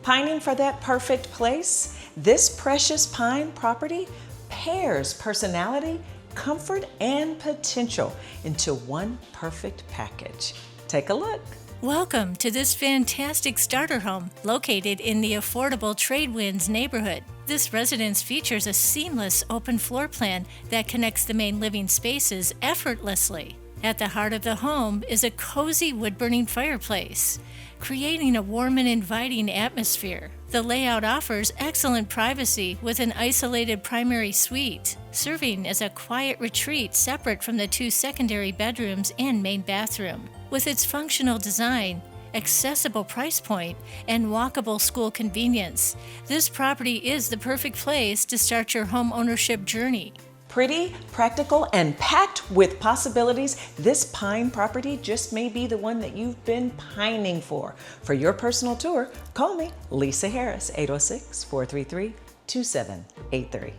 Pining for that perfect place? This precious pine property pairs personality, comfort, and potential into one perfect package. Take a look. Welcome to this fantastic starter home located in the affordable Tradewinds neighborhood. This residence features a seamless open floor plan that connects the main living spaces effortlessly. At the heart of the home is a cozy wood-burning fireplace, creating a warm and inviting atmosphere. The layout offers excellent privacy with an isolated primary suite, serving as a quiet retreat separate from the two secondary bedrooms and main bathroom. With its functional design, accessible price point, and walkable school convenience, this property is the perfect place to start your home ownership journey. Pretty, practical, and packed with possibilities, this pine property just may be the one that you've been pining for. For your personal tour, call me, Lisa Harris, 806-433-2783.